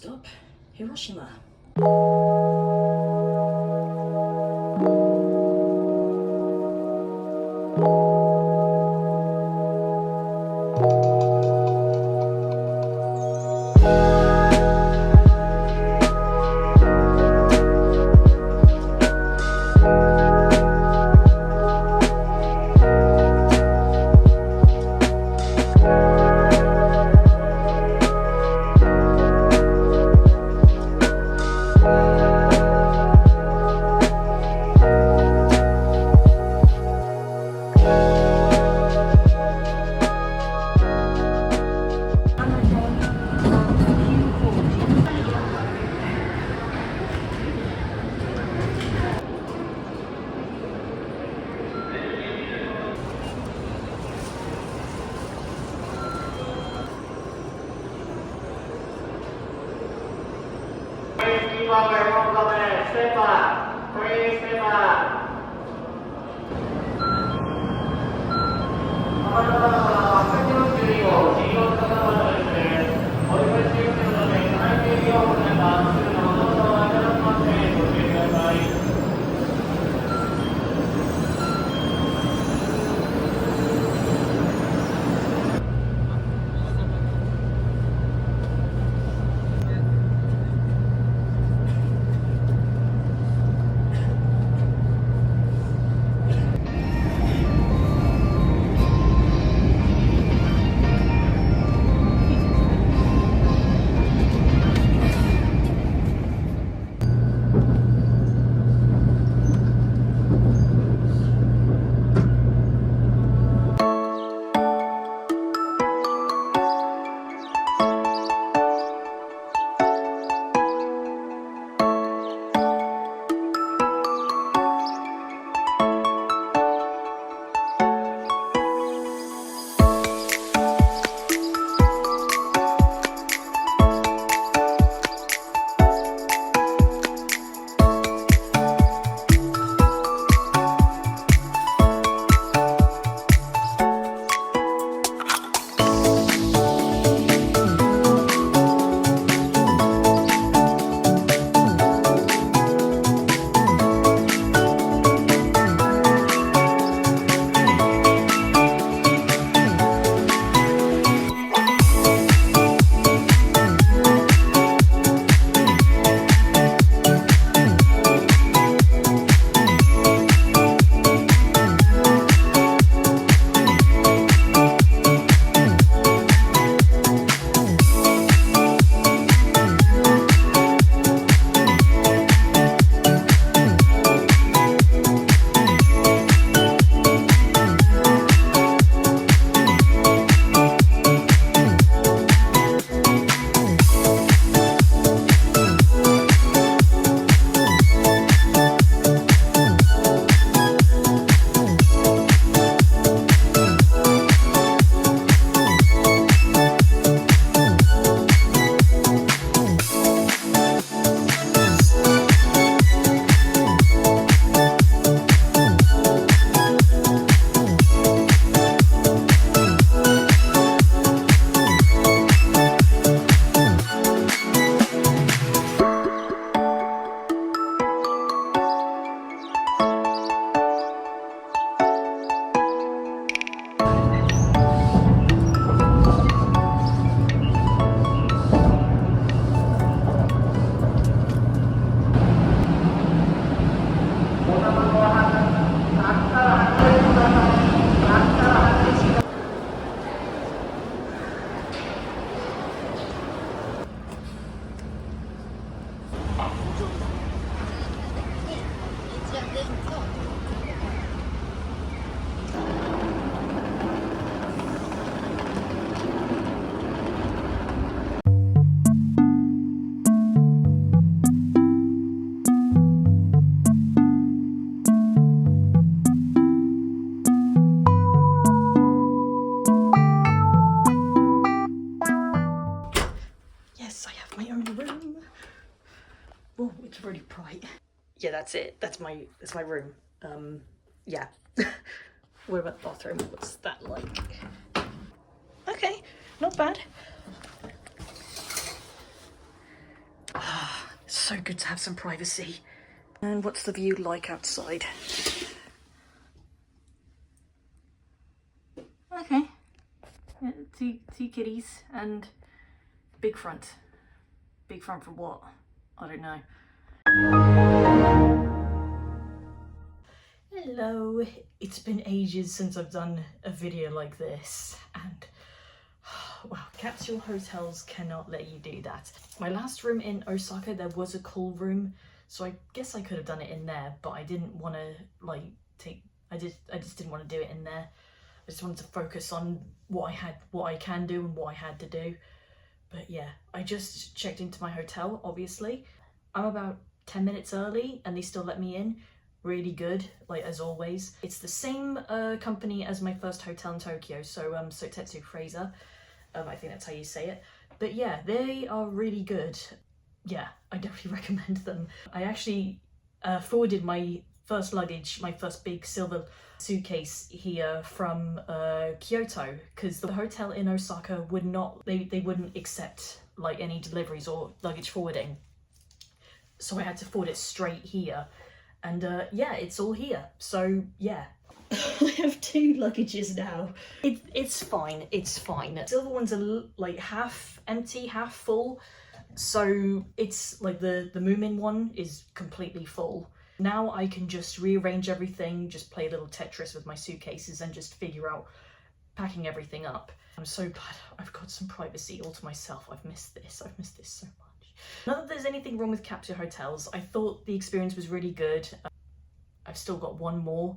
stop, Hiroshima. It's really bright. Yeah, that's it. That's my room. Yeah. What about the bathroom? What's that like? Okay, not bad. so good to have some privacy. And what's the view like outside? Okay. Yeah, two kitties and big front. Big front for what? I don't know. Hello. It's been ages since I've done a video like this, and wow, capsule hotels cannot let you do that. My last room in Osaka, there was a cool room, so I guess I could have done it in there, but I didn't want to I just didn't want to do it in there. I just wanted to focus on what I can do and what I had to do. But yeah, I just checked into my hotel, obviously. I'm about 10 minutes early and they still let me in. Really good, like as always. It's the same company as my first hotel in Tokyo, so Sotetsu Fraser. I think that's how you say it. But yeah, they are really good. Yeah, I definitely recommend them. I actually forwarded my first luggage, my first big silver suitcase here from Kyoto, because the hotel in Osaka would not, they wouldn't accept like any deliveries or luggage forwarding. So I had to forward it straight here. And yeah, it's all here. So yeah. I have two luggages now. It's fine, it's fine. The silver ones are like half empty, half full. So it's like the Moomin one is completely full. Now I can just rearrange everything, just play a little Tetris with my suitcases and just figure out packing everything up. I'm so glad I've got some privacy all to myself. I've missed this so much. Not that there's anything wrong with capsule hotels. I thought the experience was really good. I've still got one more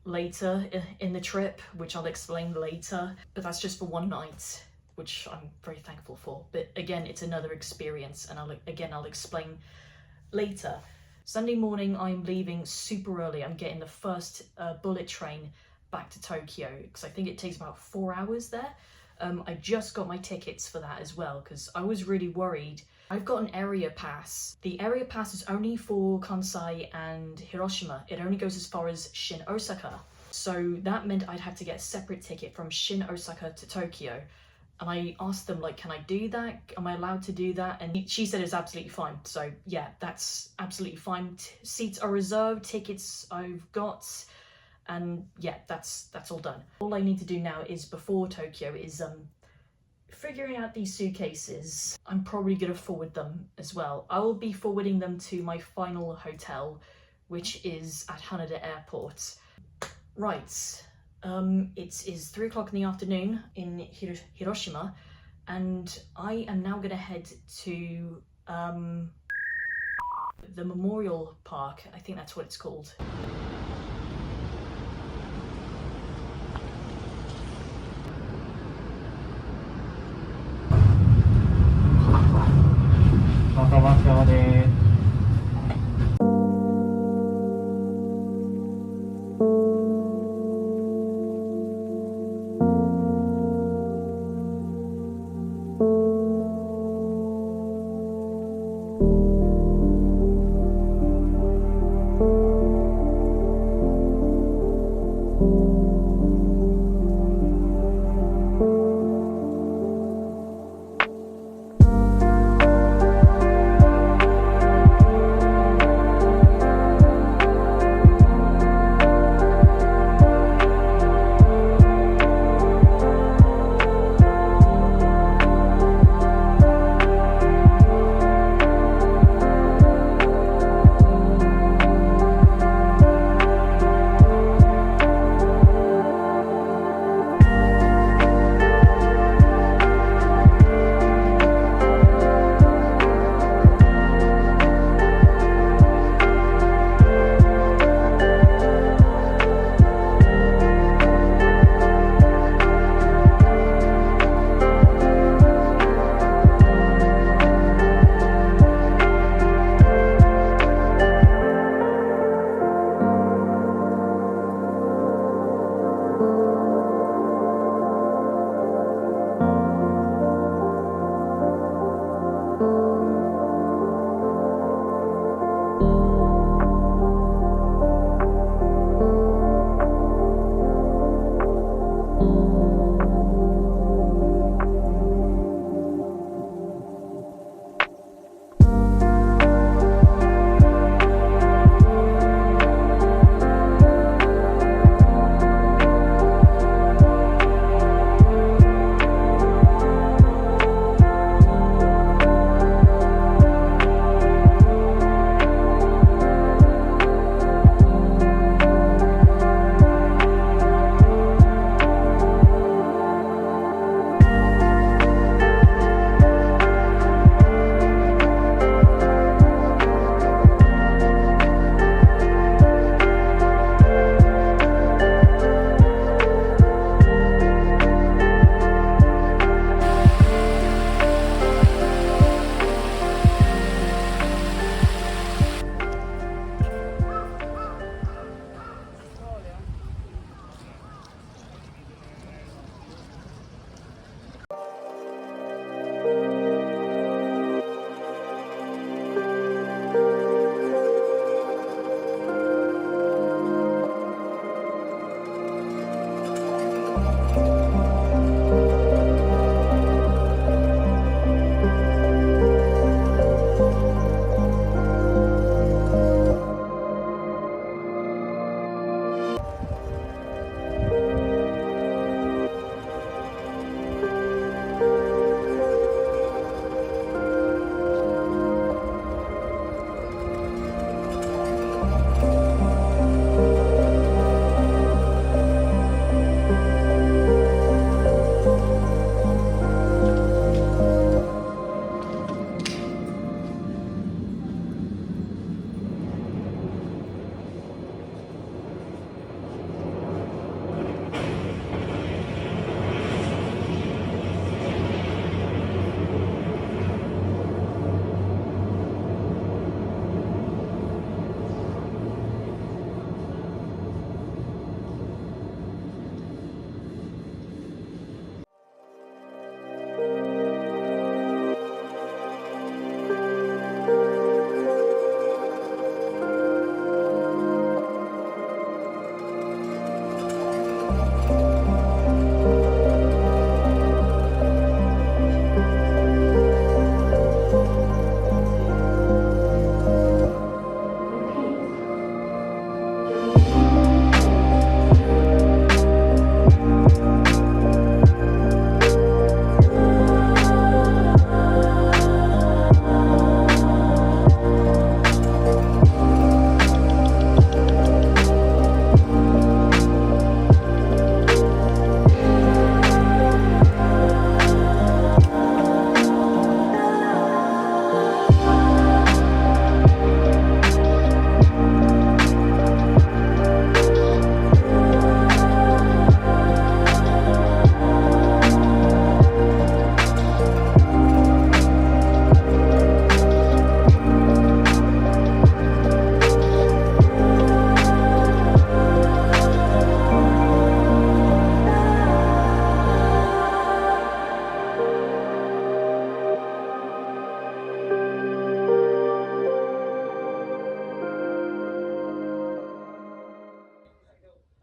later in the trip, which I'll explain later, but that's just for one night, which I'm very thankful for. But again, it's another experience, and I'll explain later. Sunday morning, I'm leaving super early. I'm getting the first bullet train back to Tokyo, because I think it takes about 4 hours there. I just got my tickets for that as well, because I was really worried. I've got an area pass. The area pass is only for Kansai and Hiroshima. It only goes as far as Shin Osaka. So that meant I'd have to get a separate ticket from Shin Osaka to Tokyo. And I asked them, like, can I do that? Am I allowed to do that? And she said it's absolutely fine. So yeah, that's absolutely fine. Seats are reserved, tickets I've got. And yeah, that's all done. All I need to do now is, before Tokyo, is figuring out these suitcases. I'm probably gonna forward them as well. I will be forwarding them to my final hotel, which is at Haneda Airport. Right, it is 3 o'clock in the afternoon in Hiroshima, and I am now gonna head to the Memorial Park. I think that's what it's called.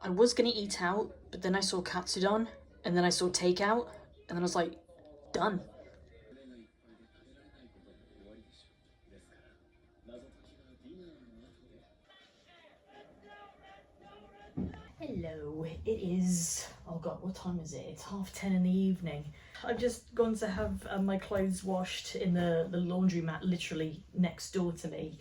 I was gonna eat out, but then I saw katsudon, and then I saw takeout, and then I was like, done. Hello, it is, oh god, what time is it? It's 10:30 in the evening. I've just gone to have my clothes washed in the laundromat literally next door to me,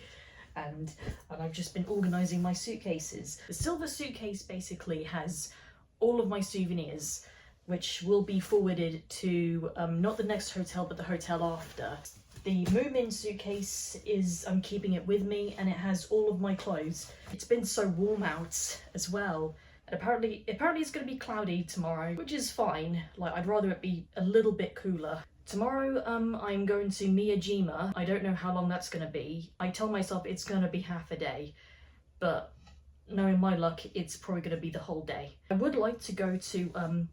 and I've just been organising my suitcases. The silver suitcase basically has all of my souvenirs, which will be forwarded to not the next hotel but the hotel after. The Moomin suitcase is, I'm keeping it with me, and it has all of my clothes. It's been so warm out as well. Apparently it's going to be cloudy tomorrow, which is fine. Like, I'd rather it be a little bit cooler. Tomorrow, I'm going to Miyajima. I don't know how long that's going to be. I tell myself it's going to be half a day, but knowing my luck, it's probably going to be the whole day. I would like to go to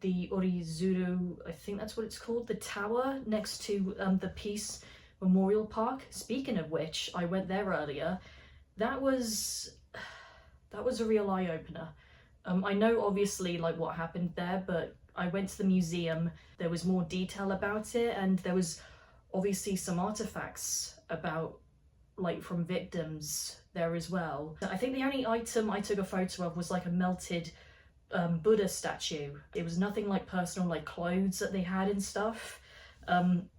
the ARISU, I think that's what it's called, the tower next to the Peace Memorial Park. Speaking of which, I went there earlier. That was a real eye-opener. I know obviously like what happened there, but I went to the museum, there was more detail about it, and there was obviously some artifacts about, like, from victims there as well. I think the only item I took a photo of was like a melted Buddha statue. It was nothing like personal, like clothes that they had and stuff.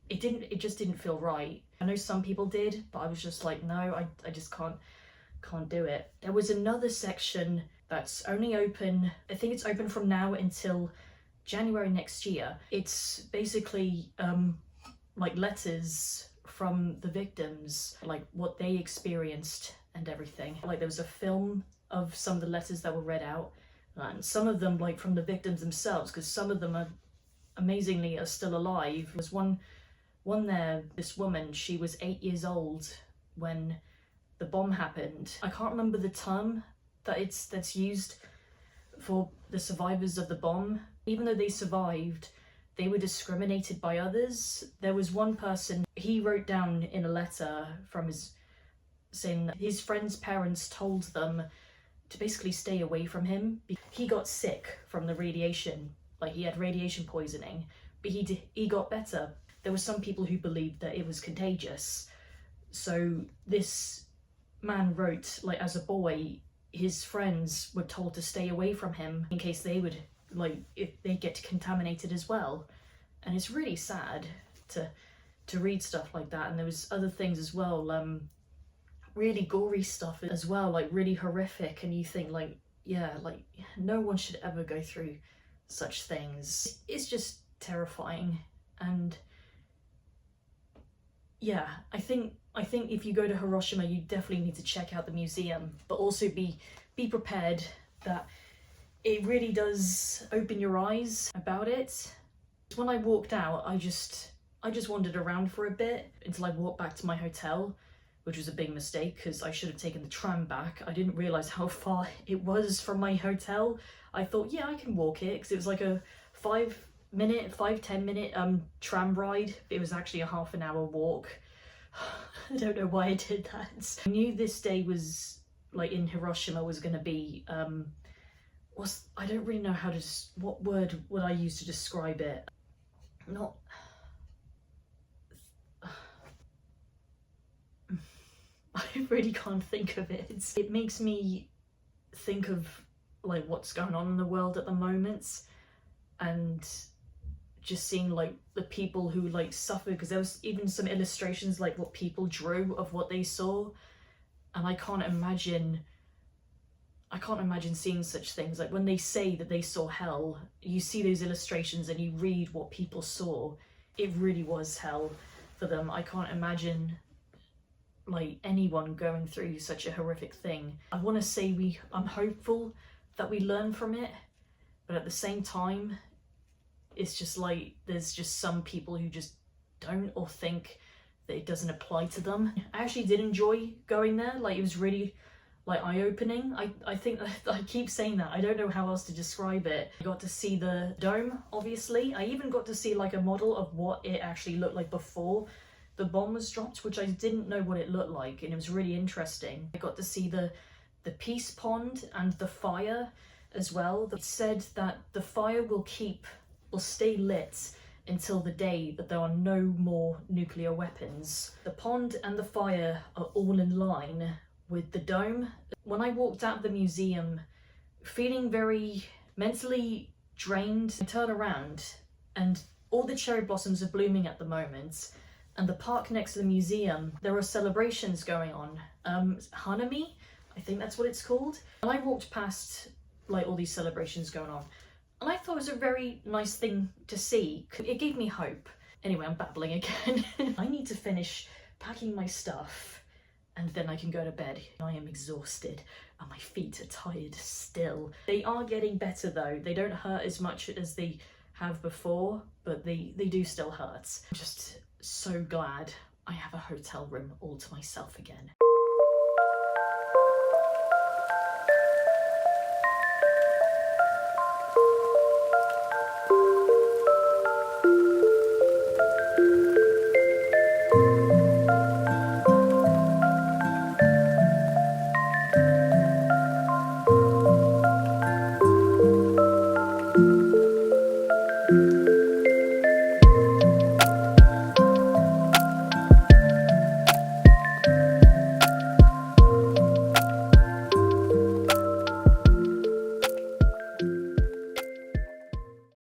It just didn't feel right. I know some people did, but I was just like, no, I just can't do it. There was another section that's only open, I think it's open from now until January next year. It's basically like letters from the victims, like what they experienced and everything. Like, there was a film of some of the letters that were read out, and some of them like from the victims themselves, because some of them are amazingly are still alive. There was one there, this woman, she was 8 years old when the bomb happened. I can't remember the term that's used for the survivors of the bomb. Even though they survived, they were discriminated by others. There was one person, he wrote down in a letter from saying that his friend's parents told them to basically stay away from him. He got sick from the radiation, like he had radiation poisoning, but he got better. There were some people who believed that it was contagious. So this man wrote, like, as a boy, his friends were told to stay away from him in case they would, like, if they get contaminated as well. And it's really sad to read stuff like that. And there was other things as well, really gory stuff as well, like really horrific, and you think like, yeah, like no one should ever go through such things. It's just terrifying. And yeah, I think if you go to Hiroshima, you definitely need to check out the museum, but also be prepared that it really does open your eyes about it. When I walked out, I just wandered around for a bit until I walked back to my hotel, which was a big mistake because I should have taken the tram back. I didn't realise how far it was from my hotel. I thought, yeah, I can walk it, because it was like a 5-10 minute tram ride. It was actually a half an hour walk. I don't know why I did that. I knew this day was, like, in Hiroshima was going to be, I don't really know what word would I use to describe it. Not... I really can't think of it. It makes me think of, like, what's going on in the world at the moment, and just seeing, like, the people who, like, suffer, because there was even some illustrations, like, what people drew of what they saw, and I can't imagine seeing such things. Like, when they say that they saw hell, you see those illustrations and you read what people saw, it really was hell for them. I can't imagine, like, anyone going through such a horrific thing. I want to say I'm hopeful that we learn from it, but at the same time, it's just like, there's just some people who just don't, or think that it doesn't apply to them. I actually did enjoy going there. Like, it was really, like, eye-opening. I think I keep saying that. I don't know how else to describe it. I got to see the dome, obviously. I even got to see, like, a model of what it actually looked like before the bomb was dropped, which I didn't know what it looked like, and it was really interesting. I got to see the peace pond and the fire as well. It said that the fire will stay lit until the day that there are no more nuclear weapons. The pond and the fire are all in line with the dome. When I walked out of the museum feeling very mentally drained, I turned around and all the cherry blossoms are blooming at the moment, and the park next to the museum, there are celebrations going on. Hanami, I think that's what it's called. And I walked past like all these celebrations going on, and I thought it was a very nice thing to see. It gave me hope. Anyway, I'm babbling again. I need to finish packing my stuff and then I can go to bed. I am exhausted and my feet are tired still. They are getting better though. They don't hurt as much as they have before, but they do still hurt. I'm just so glad I have a hotel room all to myself again.